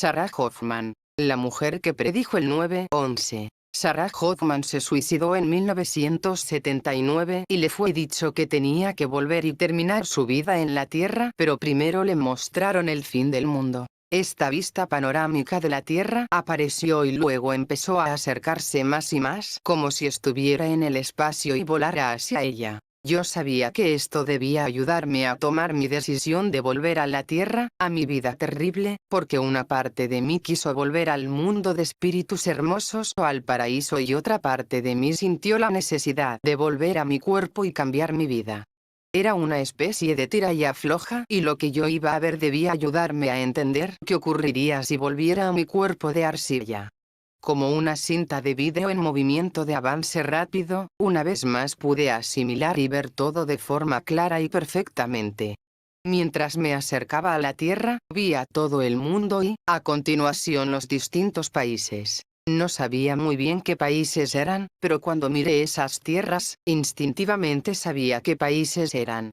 Sarah Hoffman, la mujer que predijo el 9/11. Sarah Hoffman se suicidó en 1979 y le fue dicho que tenía que volver y terminar su vida en la Tierra, pero primero le mostraron el fin del mundo. Esta vista panorámica de la Tierra apareció y luego empezó a acercarse más y más, como si estuviera en el espacio y volara hacia ella. Yo sabía que esto debía ayudarme a tomar mi decisión de volver a la Tierra, a mi vida terrible, porque una parte de mí quiso volver al mundo de espíritus hermosos o al paraíso y otra parte de mí sintió la necesidad de volver a mi cuerpo y cambiar mi vida. Era una especie de tira y afloja y lo que yo iba a ver debía ayudarme a entender qué ocurriría si volviera a mi cuerpo de arcilla. Como una cinta de vídeo en movimiento de avance rápido, una vez más pude asimilar y ver todo de forma clara y perfectamente. Mientras me acercaba a la Tierra, vi a todo el mundo y, a continuación, los distintos países. No sabía muy bien qué países eran, pero cuando miré esas tierras, instintivamente sabía qué países eran.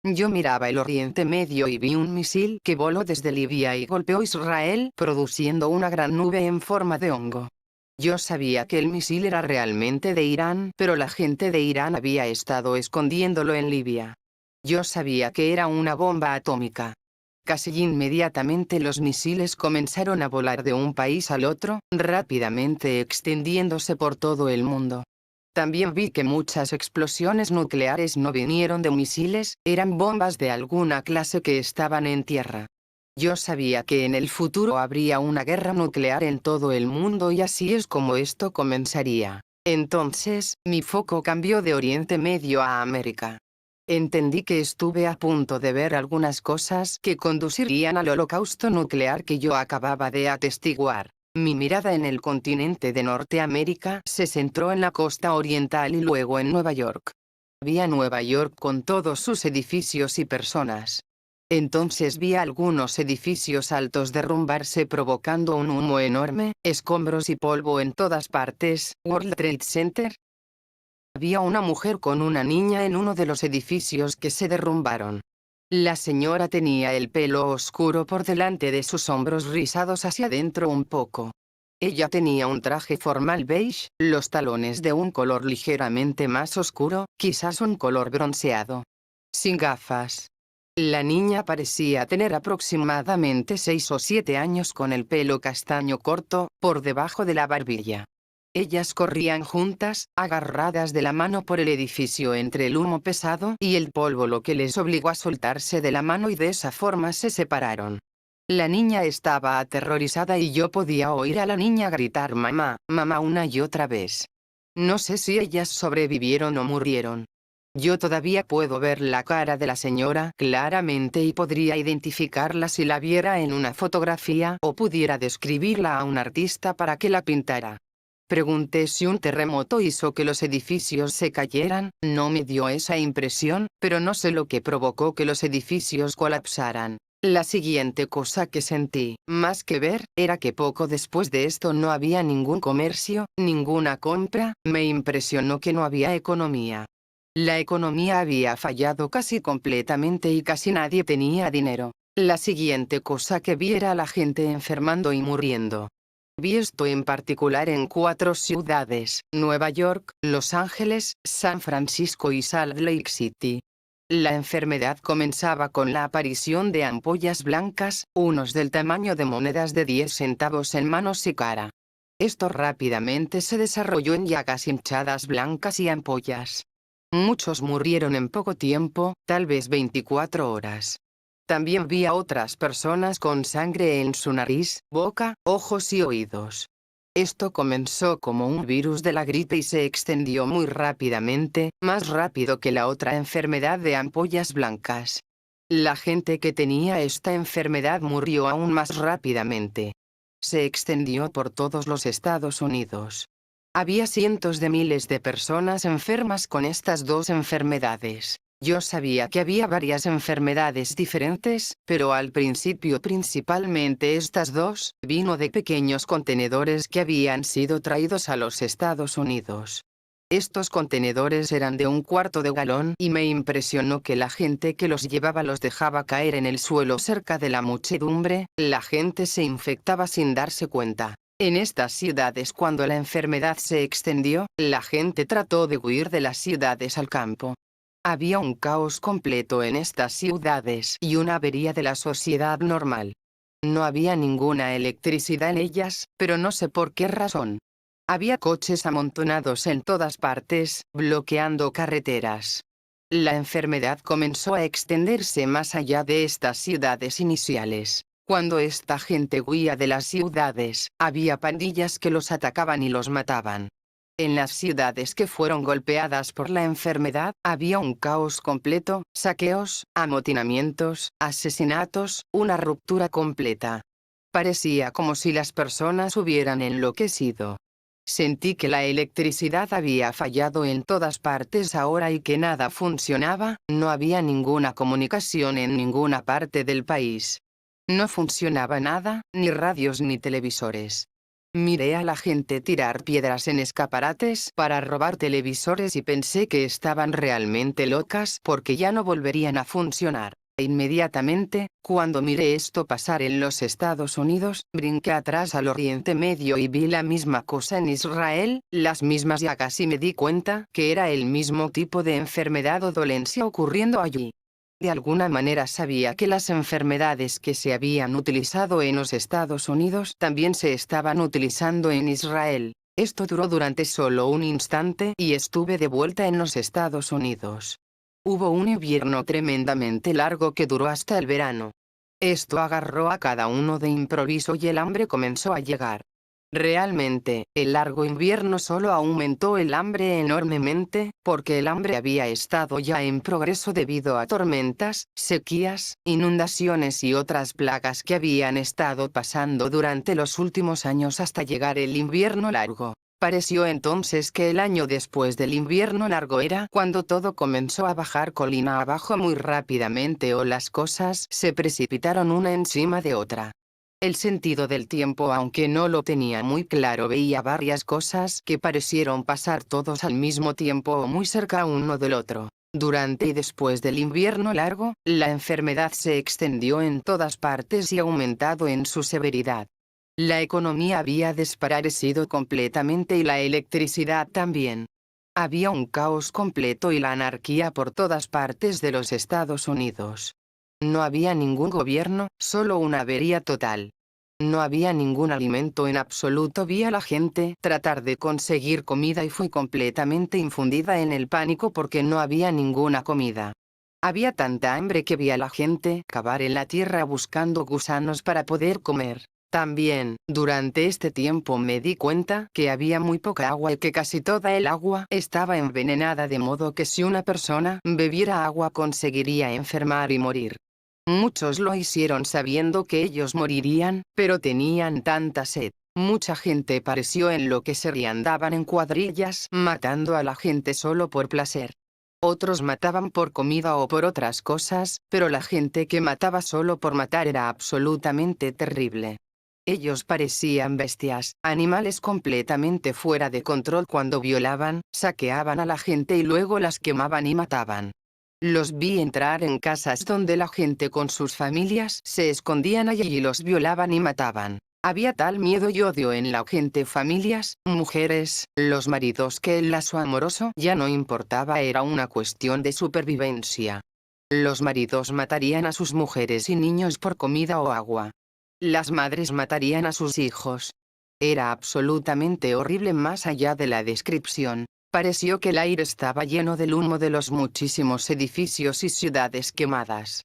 Yo miraba el Oriente Medio y vi un misil que voló desde Libia y golpeó Israel, produciendo una gran nube en forma de hongo. Yo sabía que el misil era realmente de Irán, pero la gente de Irán había estado escondiéndolo en Libia. Yo sabía que era una bomba atómica. Casi inmediatamente los misiles comenzaron a volar de un país al otro, rápidamente extendiéndose por todo el mundo. También vi que muchas explosiones nucleares no vinieron de misiles, eran bombas de alguna clase que estaban en tierra. Yo sabía que en el futuro habría una guerra nuclear en todo el mundo y así es como esto comenzaría. Entonces, mi foco cambió de Oriente Medio a América. Entendí que estuve a punto de ver algunas cosas que conducirían al holocausto nuclear que yo acababa de atestiguar. Mi mirada en el continente de Norteamérica se centró en la costa oriental y luego en Nueva York. Vi a Nueva York con todos sus edificios y personas. Entonces vi a algunos edificios altos derrumbarse provocando un humo enorme, escombros y polvo en todas partes. World Trade Center. Había una mujer con una niña en uno de los edificios que se derrumbaron. La señora tenía el pelo oscuro por delante de sus hombros rizados hacia adentro un poco. Ella tenía un traje formal beige, los talones de un color ligeramente más oscuro, quizás un color bronceado. Sin gafas. La niña parecía tener aproximadamente 6 o 7 años con el pelo castaño corto, por debajo de la barbilla. Ellas corrían juntas, agarradas de la mano por el edificio entre el humo pesado y el polvo, lo que les obligó a soltarse de la mano y de esa forma se separaron. La niña estaba aterrorizada y yo podía oír a la niña gritar mamá, mamá una y otra vez. No sé si ellas sobrevivieron o murieron. Yo todavía puedo ver la cara de la señora claramente y podría identificarla si la viera en una fotografía o pudiera describirla a un artista para que la pintara. Pregunté si un terremoto hizo que los edificios se cayeran, no me dio esa impresión, pero no sé lo que provocó que los edificios colapsaran. La siguiente cosa que sentí, más que ver, era que poco después de esto no había ningún comercio, ninguna compra, me impresionó que no había economía. La economía había fallado casi completamente y casi nadie tenía dinero. La siguiente cosa que vi era a la gente enfermando y muriendo. Vi esto en particular en 4 ciudades, Nueva York, Los Ángeles, San Francisco y Salt Lake City. La enfermedad comenzaba con la aparición de ampollas blancas, unos del tamaño de monedas de 10 centavos en manos y cara. Esto rápidamente se desarrolló en llagas hinchadas blancas y ampollas. Muchos murieron en poco tiempo, tal vez 24 horas. También vi a otras personas con sangre en su nariz, boca, ojos y oídos. Esto comenzó como un virus de la gripe y se extendió muy rápidamente, más rápido que la otra enfermedad de ampollas blancas. La gente que tenía esta enfermedad murió aún más rápidamente. Se extendió por todos los Estados Unidos. Había cientos de miles de personas enfermas con estas dos enfermedades. Yo sabía que había varias enfermedades diferentes, pero al principio principalmente estas dos, vino de pequeños contenedores que habían sido traídos a los Estados Unidos. Estos contenedores eran de 1/4 de galón y me impresionó que la gente que los llevaba los dejaba caer en el suelo cerca de la muchedumbre. La gente se infectaba sin darse cuenta. En estas ciudades, cuando la enfermedad se extendió, la gente trató de huir de las ciudades al campo. Había un caos completo en estas ciudades y una avería de la sociedad normal. No había ninguna electricidad en ellas, pero no sé por qué razón. Había coches amontonados en todas partes, bloqueando carreteras. La enfermedad comenzó a extenderse más allá de estas ciudades iniciales. Cuando esta gente huía de las ciudades, había pandillas que los atacaban y los mataban. En las ciudades que fueron golpeadas por la enfermedad, había un caos completo, saqueos, amotinamientos, asesinatos, una ruptura completa. Parecía como si las personas hubieran enloquecido. Sentí que la electricidad había fallado en todas partes ahora y que nada funcionaba. No había ninguna comunicación en ninguna parte del país. No funcionaba nada, ni radios ni televisores. Miré a la gente tirar piedras en escaparates para robar televisores y pensé que estaban realmente locas porque ya no volverían a funcionar. Inmediatamente, cuando miré esto pasar en los Estados Unidos, brinqué atrás al Oriente Medio y vi la misma cosa en Israel, las mismas llagas, y me di cuenta que era el mismo tipo de enfermedad o dolencia ocurriendo allí. De alguna manera sabía que las enfermedades que se habían utilizado en los Estados Unidos también se estaban utilizando en Israel. Esto duró durante solo un instante y estuve de vuelta en los Estados Unidos. Hubo un invierno tremendamente largo que duró hasta el verano. Esto agarró a cada uno de improviso y el hambre comenzó a llegar. Realmente, el largo invierno solo aumentó el hambre enormemente, porque el hambre había estado ya en progreso debido a tormentas, sequías, inundaciones y otras plagas que habían estado pasando durante los últimos años hasta llegar el invierno largo. Pareció entonces que el año después del invierno largo era cuando todo comenzó a bajar colina abajo muy rápidamente, o las cosas se precipitaron una encima de otra. El sentido del tiempo, aunque no lo tenía muy claro, veía varias cosas que parecieron pasar todos al mismo tiempo o muy cerca uno del otro. Durante y después del invierno largo, la enfermedad se extendió en todas partes y aumentado en su severidad. La economía había desaparecido completamente y la electricidad también. Había un caos completo y la anarquía por todas partes de los Estados Unidos. No había ningún gobierno, solo una avería total. No había ningún alimento en absoluto. Vi a la gente tratar de conseguir comida y fui completamente infundida en el pánico porque no había ninguna comida. Había tanta hambre que vi a la gente cavar en la tierra buscando gusanos para poder comer. También, durante este tiempo me di cuenta que había muy poca agua y que casi toda el agua estaba envenenada, de modo que si una persona bebiera agua conseguiría enfermar y morir. Muchos lo hicieron sabiendo que ellos morirían, pero tenían tanta sed. Mucha gente pareció enloquecer y andaban en cuadrillas matando a la gente solo por placer. Otros mataban por comida o por otras cosas, pero la gente que mataba solo por matar era absolutamente terrible. Ellos parecían bestias, animales completamente fuera de control cuando violaban, saqueaban a la gente y luego las quemaban y mataban. Los vi entrar en casas donde la gente con sus familias se escondían allí y los violaban y mataban. Había tal miedo y odio en la gente, familias, mujeres, los maridos, que el lazo amoroso ya no importaba, era una cuestión de supervivencia. Los maridos matarían a sus mujeres y niños por comida o agua. Las madres matarían a sus hijos. Era absolutamente horrible más allá de la descripción. Pareció que el aire estaba lleno del humo de los muchísimos edificios y ciudades quemadas.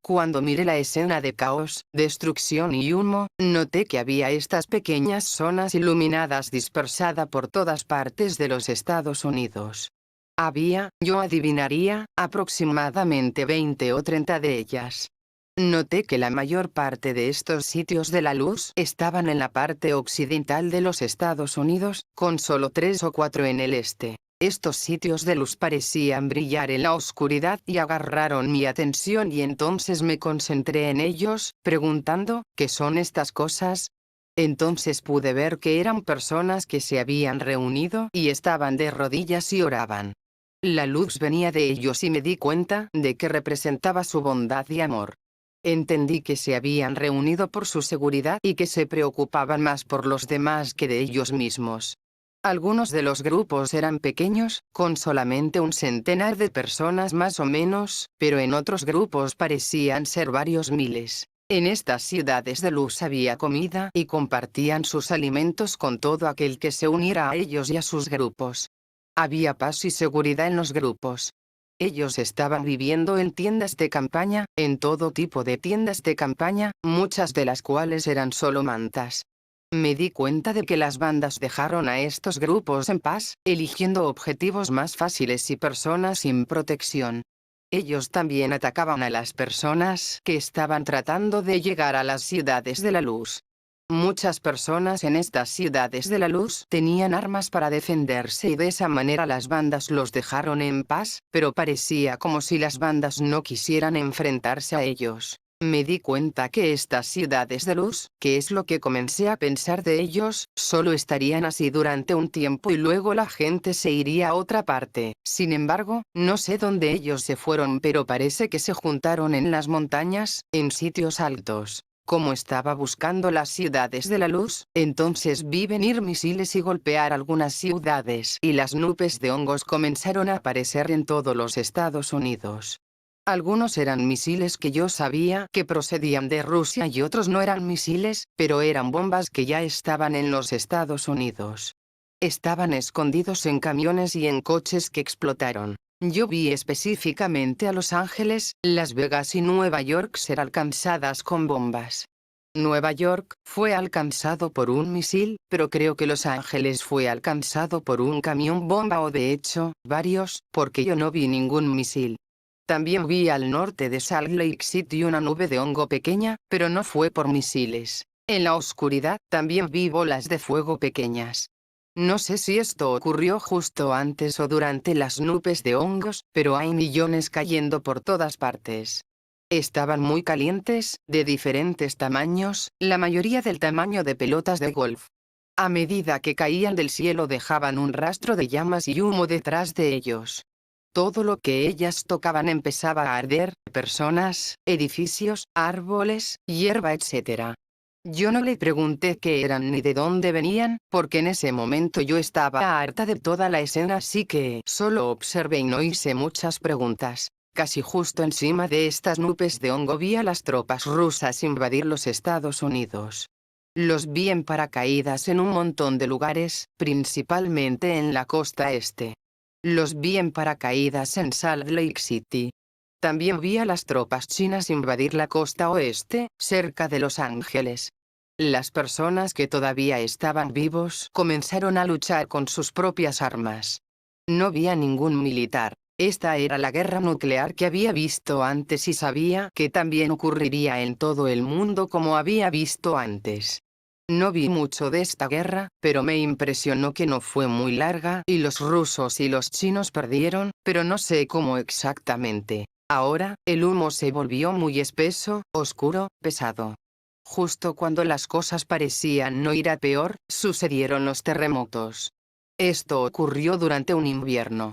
Cuando miré la escena de caos, destrucción y humo, noté que había estas pequeñas zonas iluminadas dispersadas por todas partes de los Estados Unidos. Había, yo adivinaría, aproximadamente 20 o 30 de ellas. Noté que la mayor parte de estos sitios de la luz estaban en la parte occidental de los Estados Unidos, con solo 3 o 4 en el este. Estos sitios de luz parecían brillar en la oscuridad y agarraron mi atención, y entonces me concentré en ellos, preguntando, ¿qué son estas cosas? Entonces pude ver que eran personas que se habían reunido y estaban de rodillas y oraban. La luz venía de ellos y me di cuenta de que representaba su bondad y amor. Entendí que se habían reunido por su seguridad y que se preocupaban más por los demás que de ellos mismos. Algunos de los grupos eran pequeños, con solamente un centenar de personas más o menos, pero en otros grupos parecían ser varios miles. En estas ciudades de luz había comida y compartían sus alimentos con todo aquel que se uniera a ellos y a sus grupos. Había paz y seguridad en los grupos. Ellos estaban viviendo en tiendas de campaña, en todo tipo de tiendas de campaña, muchas de las cuales eran solo mantas. Me di cuenta de que las bandas dejaron a estos grupos en paz, eligiendo objetivos más fáciles y personas sin protección. Ellos también atacaban a las personas que estaban tratando de llegar a las ciudades de la luz. Muchas personas en estas ciudades de la luz tenían armas para defenderse y de esa manera las bandas los dejaron en paz, pero parecía como si las bandas no quisieran enfrentarse a ellos. Me di cuenta que estas ciudades de luz, que es lo que comencé a pensar de ellos, solo estarían así durante un tiempo y luego la gente se iría a otra parte. Sin embargo, no sé dónde ellos se fueron, pero parece que se juntaron en las montañas, en sitios altos. Como estaba buscando las ciudades de la luz, entonces vi venir misiles y golpear algunas ciudades, y las nubes de hongos comenzaron a aparecer en todos los Estados Unidos. Algunos eran misiles que yo sabía que procedían de Rusia y otros no eran misiles, pero eran bombas que ya estaban en los Estados Unidos. Estaban escondidos en camiones y en coches que explotaron. Yo vi específicamente a Los Ángeles, Las Vegas y Nueva York ser alcanzadas con bombas. Nueva York fue alcanzado por un misil, pero creo que Los Ángeles fue alcanzado por un camión bomba o de hecho, varios, porque yo no vi ningún misil. También vi al norte de Salt Lake City una nube de hongo pequeña, pero no fue por misiles. En la oscuridad, también vi bolas de fuego pequeñas. No sé si esto ocurrió justo antes o durante las nubes de hongos, pero hay millones cayendo por todas partes. Estaban muy calientes, de diferentes tamaños, la mayoría del tamaño de pelotas de golf. A medida que caían del cielo dejaban un rastro de llamas y humo detrás de ellos. Todo lo que ellas tocaban empezaba a arder, personas, edificios, árboles, hierba, etc. Yo no le pregunté qué eran ni de dónde venían, porque en ese momento yo estaba harta de toda la escena, así que solo observé y no hice muchas preguntas. Casi justo encima de estas nubes de hongo vi a las tropas rusas invadir los Estados Unidos. Los vi en paracaídas en un montón de lugares, principalmente en la costa este. Los vi en paracaídas en Salt Lake City. También vi a las tropas chinas invadir la costa oeste, cerca de Los Ángeles. Las personas que todavía estaban vivos comenzaron a luchar con sus propias armas. No vi a ningún militar. Esta era la guerra nuclear que había visto antes y sabía que también ocurriría en todo el mundo como había visto antes. No vi mucho de esta guerra, pero me impresionó que no fue muy larga y los rusos y los chinos perdieron, pero no sé cómo exactamente. Ahora, el humo se volvió muy espeso, oscuro, pesado. Justo cuando las cosas parecían no ir a peor, sucedieron los terremotos. Esto ocurrió durante un invierno.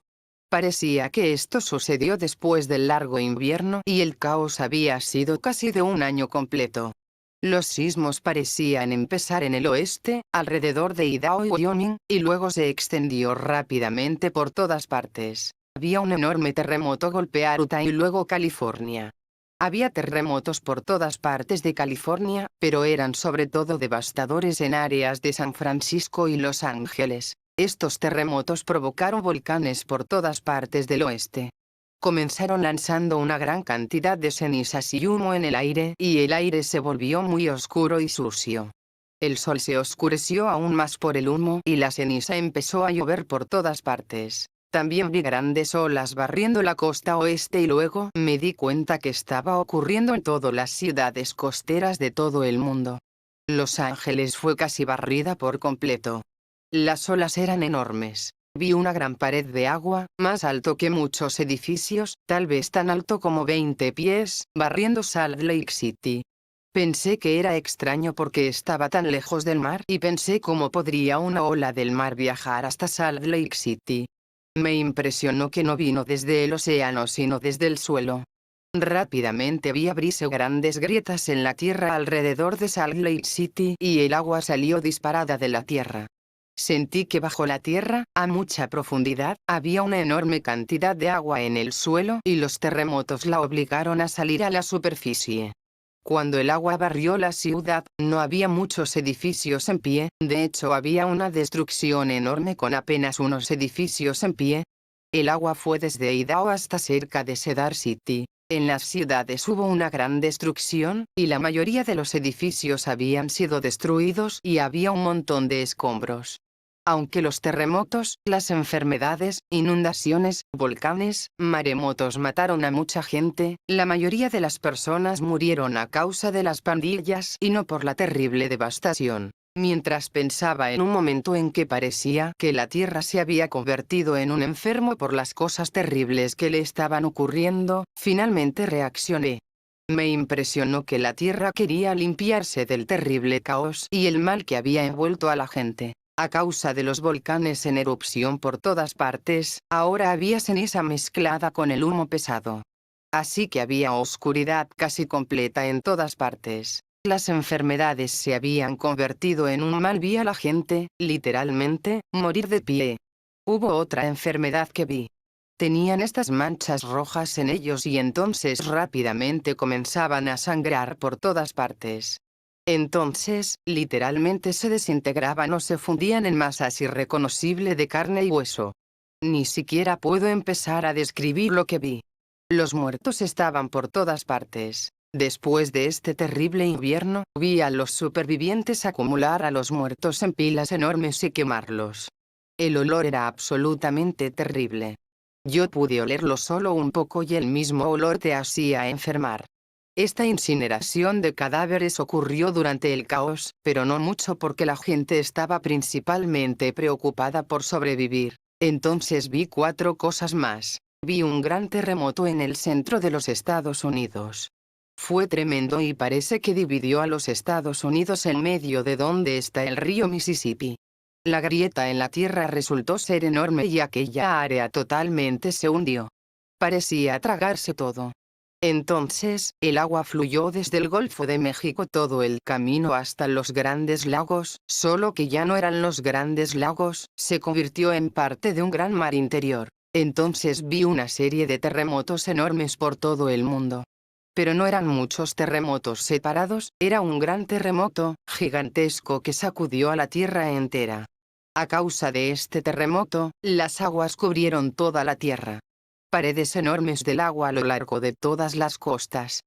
Parecía que esto sucedió después del largo invierno y el caos había sido casi de un año completo. Los sismos parecían empezar en el oeste, alrededor de Idaho y Wyoming, y luego se extendió rápidamente por todas partes. Había un enorme terremoto golpear Utah y luego California. Había terremotos por todas partes de California, pero eran sobre todo devastadores en áreas de San Francisco y Los Ángeles. Estos terremotos provocaron volcanes por todas partes del oeste. Comenzaron lanzando una gran cantidad de cenizas y humo en el aire, y el aire se volvió muy oscuro y sucio. El sol se oscureció aún más por el humo y la ceniza empezó a llover por todas partes. También vi grandes olas barriendo la costa oeste y luego me di cuenta que estaba ocurriendo en todas las ciudades costeras de todo el mundo. Los Ángeles fue casi barrida por completo. Las olas eran enormes. Vi una gran pared de agua, más alto que muchos edificios, tal vez tan alto como 20 pies, barriendo Salt Lake City. Pensé que era extraño porque estaba tan lejos del mar y pensé cómo podría una ola del mar viajar hasta Salt Lake City. Me impresionó que no vino desde el océano sino desde el suelo. Rápidamente vi abrirse grandes grietas en la tierra alrededor de Salt Lake City y el agua salió disparada de la tierra. Sentí que bajo la tierra, a mucha profundidad, había una enorme cantidad de agua en el suelo y los terremotos la obligaron a salir a la superficie. Cuando el agua barrió la ciudad, no había muchos edificios en pie, de hecho había una destrucción enorme con apenas unos edificios en pie. El agua fue desde Idaho hasta cerca de Cedar City. En las ciudades hubo una gran destrucción, y la mayoría de los edificios habían sido destruidos y había un montón de escombros. Aunque los terremotos, las enfermedades, inundaciones, volcanes, maremotos mataron a mucha gente, la mayoría de las personas murieron a causa de las pandillas y no por la terrible devastación. Mientras pensaba en un momento en que parecía que la Tierra se había convertido en un enfermo por las cosas terribles que le estaban ocurriendo, finalmente reaccioné. Me impresionó que la Tierra quería limpiarse del terrible caos y el mal que había envuelto a la gente. A causa de los volcanes en erupción por todas partes, ahora había ceniza mezclada con el humo pesado. Así que había oscuridad casi completa en todas partes. Las enfermedades se habían convertido en un mal. Vi a la gente, literalmente, morir de pie. Hubo otra enfermedad que vi. Tenían estas manchas rojas en ellos y entonces rápidamente comenzaban a sangrar por todas partes. Entonces, literalmente se desintegraban o se fundían en masas irreconocibles de carne y hueso. Ni siquiera puedo empezar a describir lo que vi. Los muertos estaban por todas partes. Después de este terrible invierno, vi a los supervivientes acumular a los muertos en pilas enormes y quemarlos. El olor era absolutamente terrible. Yo pude olerlo solo un poco y el mismo olor te hacía enfermar. Esta incineración de cadáveres ocurrió durante el caos, pero no mucho porque la gente estaba principalmente preocupada por sobrevivir. Entonces vi 4 cosas más. Vi un gran terremoto en el centro de los Estados Unidos. Fue tremendo y parece que dividió a los Estados Unidos en medio de donde está el río Mississippi. La grieta en la tierra resultó ser enorme y aquella área totalmente se hundió. Parecía tragarse todo. Entonces, el agua fluyó desde el Golfo de México todo el camino hasta los Grandes Lagos, solo que ya no eran los Grandes Lagos, se convirtió en parte de un gran mar interior. Entonces vi una serie de terremotos enormes por todo el mundo. Pero no eran muchos terremotos separados, era un gran terremoto, gigantesco que sacudió a la tierra entera. A causa de este terremoto, las aguas cubrieron toda la tierra. Paredes enormes del agua a lo largo de todas las costas.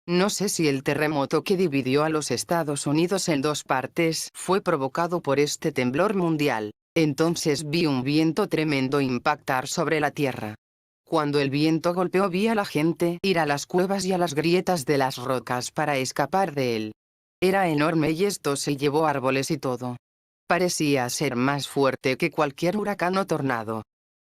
No sé si el terremoto que dividió a los Estados Unidos en 2 partes fue provocado por este temblor mundial. Entonces vi un viento tremendo impactar sobre la tierra. Cuando el viento golpeó vi a la gente ir a las cuevas y a las grietas de las rocas para escapar de él. Era enorme y esto se llevó árboles y todo. Parecía ser más fuerte que cualquier huracán o tornado.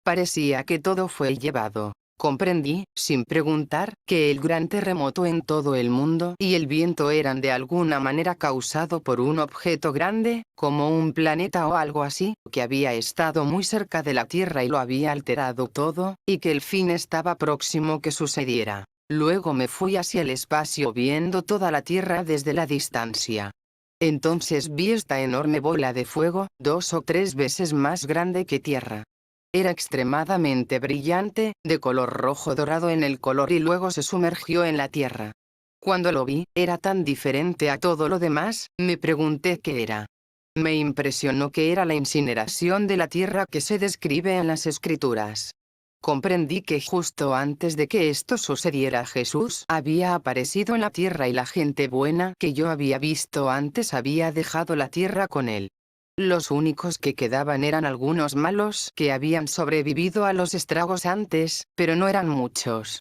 Parecía que todo fue llevado. Comprendí, sin preguntar, que el gran terremoto en todo el mundo y el viento eran de alguna manera causado por un objeto grande, como un planeta o algo así, que había estado muy cerca de la Tierra y lo había alterado todo, y que el fin estaba próximo que sucediera. Luego me fui hacia el espacio viendo toda la Tierra desde la distancia. Entonces vi esta enorme bola de fuego, 2 o 3 veces más grande que Tierra. Era extremadamente brillante, de color rojo dorado en el color y luego se sumergió en la tierra. Cuando lo vi, era tan diferente a todo lo demás, me pregunté qué era. Me impresionó que era la incineración de la tierra que se describe en las Escrituras. Comprendí que justo antes de que esto sucediera Jesús había aparecido en la tierra y la gente buena que yo había visto antes había dejado la tierra con él. Los únicos que quedaban eran algunos malos que habían sobrevivido a los estragos antes, pero no eran muchos.